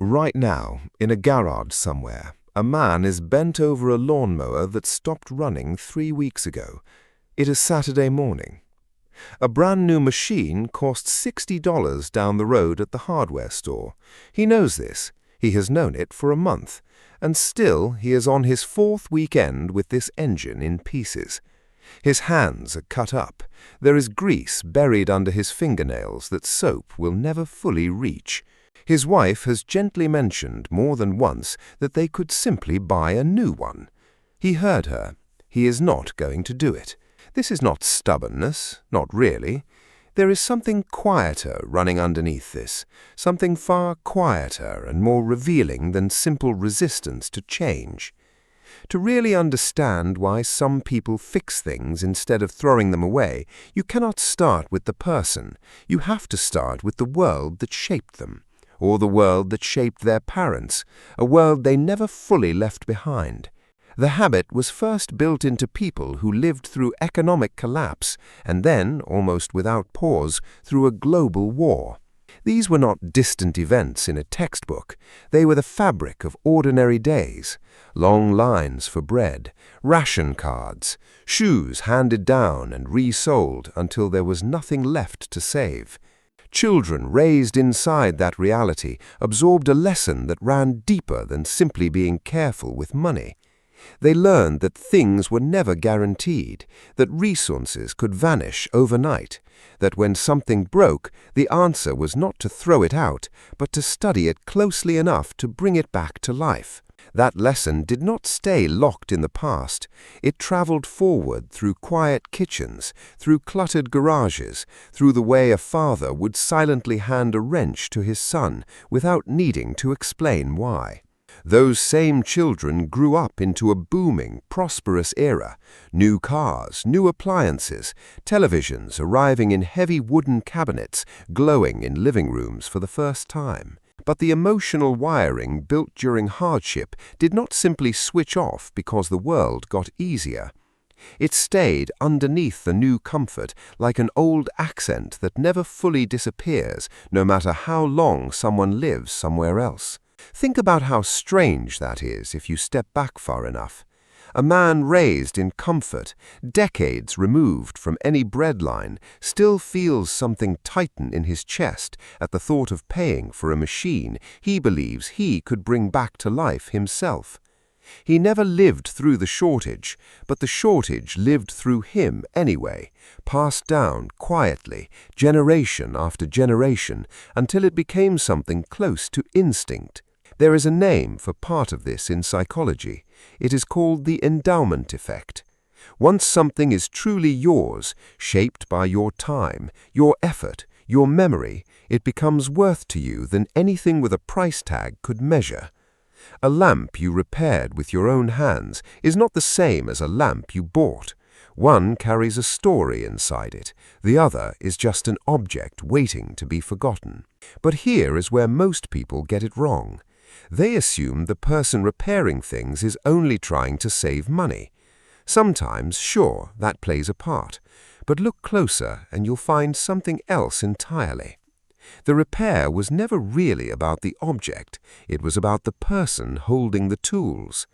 Right now, in a garage somewhere, a man is bent over a lawnmower that stopped running 3 weeks ago. It is Saturday morning. A brand new machine costs $60 down the road at the hardware store. He knows this. He has known it for a month. And still he is on his fourth weekend with this engine in pieces. His hands are cut up. There is grease buried under his fingernails that soap will never fully reach. His wife has gently mentioned more than once that they could simply buy a new one. He heard her. He is not going to do it. This is not stubbornness, not really. There is something quieter running underneath this, something far quieter and more revealing than simple resistance to change. To really understand why some people fix things instead of throwing them away, you cannot start with the person. You have to start with the world that shaped them, or the world that shaped their parents, a world they never fully left behind. The habit was first built into people who lived through economic collapse and then, almost without pause, through a global war. These were not distant events in a textbook. They were the fabric of ordinary days. Long lines for bread, ration cards, shoes handed down and resold until there was nothing left to save. Children raised inside that reality absorbed a lesson that ran deeper than simply being careful with money. They learned that things were never guaranteed, that resources could vanish overnight, that when something broke, the answer was not to throw it out, but to study it closely enough to bring it back to life. That lesson did not stay locked in the past. It traveled forward through quiet kitchens, through cluttered garages, through the way a father would silently hand a wrench to his son without needing to explain why. Those same children grew up into a booming, prosperous era. New cars, new appliances, televisions arriving in heavy wooden cabinets, glowing in living rooms for the first time. But the emotional wiring built during hardship did not simply switch off because the world got easier. It stayed underneath the new comfort like an old accent that never fully disappears, no matter how long someone lives somewhere else. Think about how strange that is if you step back far enough. A man raised in comfort, decades removed from any breadline, still feels something tighten in his chest at the thought of paying for a machine he believes he could bring back to life himself. He never lived through the shortage, but the shortage lived through him anyway, passed down quietly, generation after generation, until it became something close to instinct. There is a name for part of this in psychology. It is called the endowment effect. Once something is truly yours, shaped by your time, your effort, your memory, it becomes worth to you than anything with a price tag could measure. A lamp you repaired with your own hands is not the same as a lamp you bought. One carries a story inside it, the other is just an object waiting to be forgotten. But here is where most people get it wrong. They assume the person repairing things is only trying to save money. Sometimes, sure, that plays a part, but look closer and you'll find something else entirely. The repair was never really about the object, it was about the person holding the tools.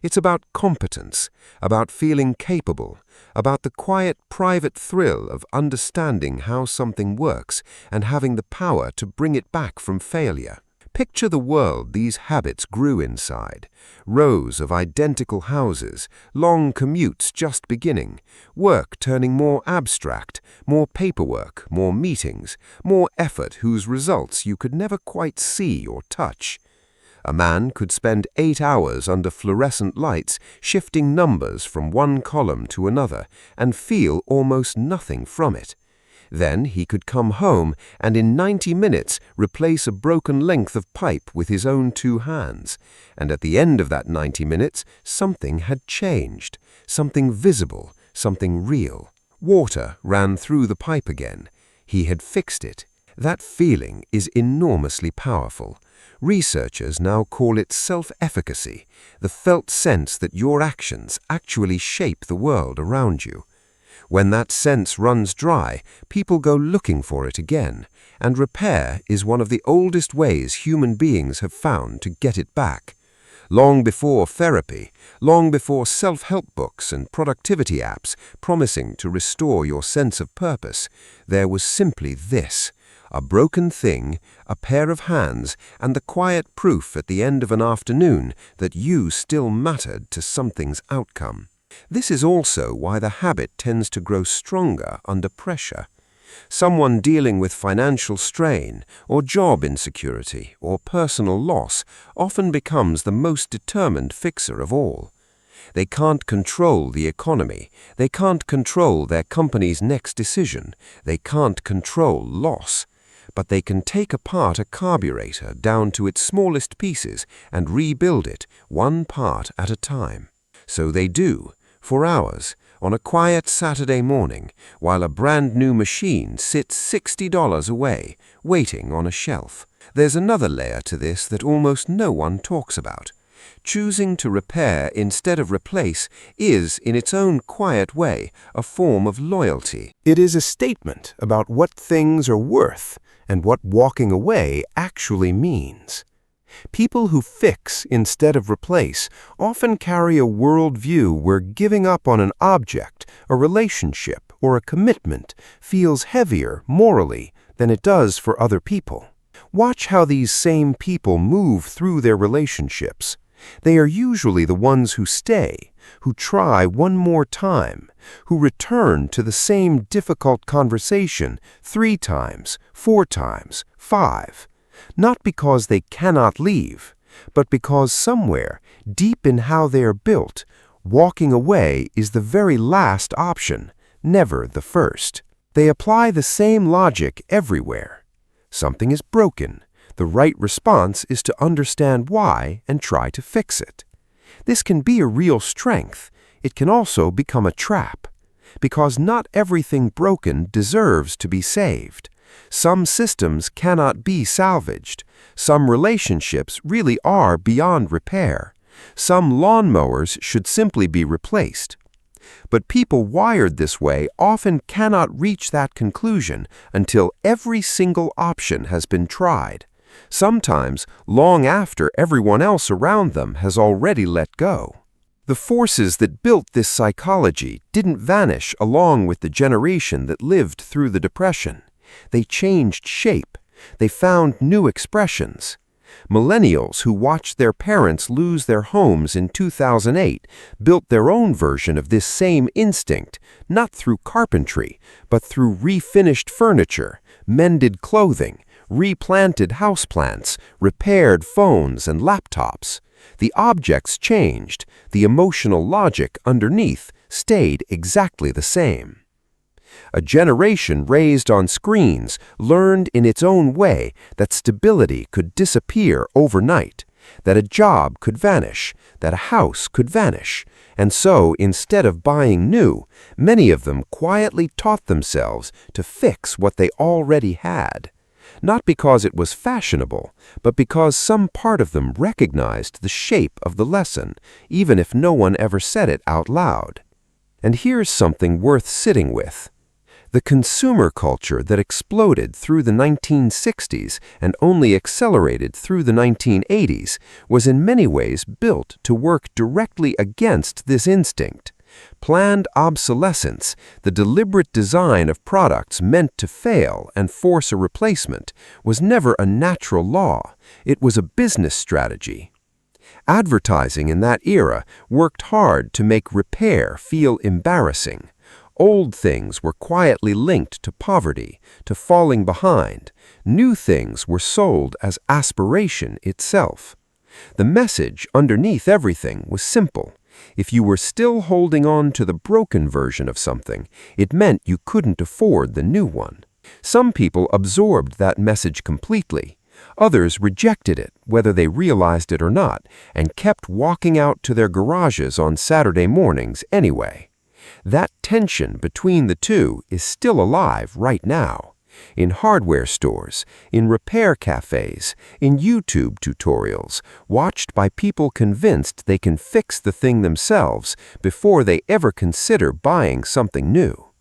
It's about competence, about feeling capable, about the quiet, private thrill of understanding how something works and having the power to bring it back from failure. Picture the world these habits grew inside. Rows of identical houses, long commutes just beginning, work turning more abstract, more paperwork, more meetings, more effort whose results you could never quite see or touch. A man could spend 8 hours under fluorescent lights shifting numbers from one column to another and feel almost nothing from it. Then he could come home and in 90 minutes replace a broken length of pipe with his own 2 hands. And at the end of that 90 minutes, something had changed, something visible, something real. Water ran through the pipe again. He had fixed it. That feeling is enormously powerful. Researchers now call it self-efficacy, the felt sense that your actions actually shape the world around you. When that sense runs dry, people go looking for it again, and repair is one of the oldest ways human beings have found to get it back. Long before therapy, long before self-help books and productivity apps promising to restore your sense of purpose, there was simply this: a broken thing, a pair of hands, and the quiet proof at the end of an afternoon that you still mattered to something's outcome. This is also why the habit tends to grow stronger under pressure. Someone dealing with financial strain, or job insecurity, or personal loss often becomes the most determined fixer of all. They can't control the economy, they can't control their company's next decision, they can't control loss. But they can take apart a carburetor down to its smallest pieces and rebuild it one part at a time. So they do, for hours, on a quiet Saturday morning, while a brand new machine sits $60 away, waiting on a shelf. There's another layer to this that almost no one talks about. Choosing to repair instead of replace is, in its own quiet way, a form of loyalty. It is a statement about what things are worth and what walking away actually means. People who fix instead of replace often carry a worldview where giving up on an object, a relationship, or a commitment feels heavier morally than it does for other people. Watch how these same people move through their relationships. They are usually the ones who stay, who try one more time, who return to the same difficult conversation 3 times, 4 times, 5. Not because they cannot leave, but because somewhere, deep in how they are built, walking away is the very last option, never the first. They apply the same logic everywhere. Something is broken. The right response is to understand why and try to fix it. This can be a real strength. It can also become a trap, because not everything broken deserves to be saved. Some systems cannot be salvaged. Some relationships really are beyond repair. Some lawnmowers should simply be replaced. But people wired this way often cannot reach that conclusion until every single option has been tried. Sometimes long after everyone else around them has already let go. The forces that built this psychology didn't vanish along with the generation that lived through the Depression. They changed shape. They found new expressions. Millennials who watched their parents lose their homes in 2008 built their own version of this same instinct, not through carpentry, but through refinished furniture, mended clothing, replanted houseplants, repaired phones and laptops. The objects changed. The emotional logic underneath stayed exactly the same. A generation raised on screens learned in its own way that stability could disappear overnight, that a job could vanish, that a house could vanish, and so instead of buying new, many of them quietly taught themselves to fix what they already had. Not because it was fashionable, but because some part of them recognized the shape of the lesson, even if no one ever said it out loud. And here's something worth sitting with. The consumer culture that exploded through the 1960s and only accelerated through the 1980s was in many ways built to work directly against this instinct. Planned obsolescence, the deliberate design of products meant to fail and force a replacement, was never a natural law. It was a business strategy. Advertising in that era worked hard to make repair feel embarrassing. Old things were quietly linked to poverty, to falling behind. New things were sold as aspiration itself. The message underneath everything was simple. If you were still holding on to the broken version of something, it meant you couldn't afford the new one. Some people absorbed that message completely. Others rejected it, whether they realized it or not, and kept walking out to their garages on Saturday mornings anyway. That tension between the two is still alive right now. In hardware stores, in repair cafes, in YouTube tutorials, watched by people convinced they can fix the thing themselves before they ever consider buying something new.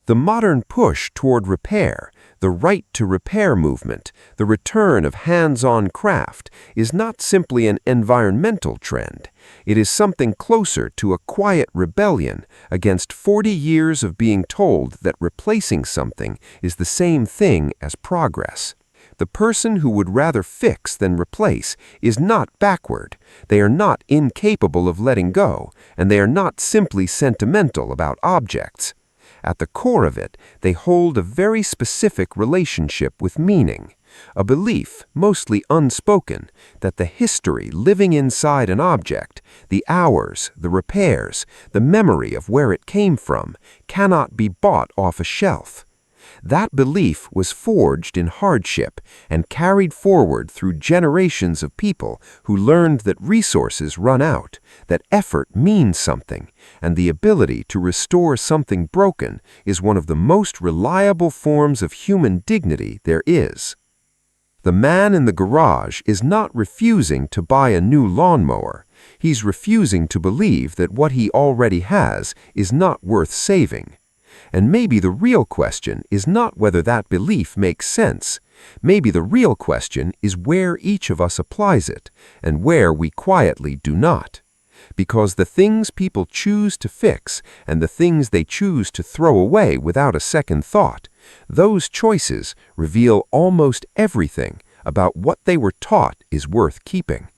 The modern push toward repair, the right to repair movement, the return of hands-on craft, is not simply an environmental trend. It is something closer to a quiet rebellion against 40 years of being told that replacing something is the same thing as progress. The person who would rather fix than replace is not backward. They are not incapable of letting go, and they are not simply sentimental about objects. At the core of it, they hold a very specific relationship with meaning, a belief, mostly unspoken, that the history living inside an object, the hours, the repairs, the memory of where it came from, cannot be bought off a shelf. That belief was forged in hardship and carried forward through generations of people who learned that resources run out, that effort means something, and the ability to restore something broken is one of the most reliable forms of human dignity there is. The man in the garage is not refusing to buy a new lawnmower. He's refusing to believe that what he already has is not worth saving. And maybe the real question is not whether that belief makes sense. Maybe the real question is where each of us applies it, and where we quietly do not. Because the things people choose to fix and the things they choose to throw away without a second thought, those choices reveal almost everything about what they were taught is worth keeping.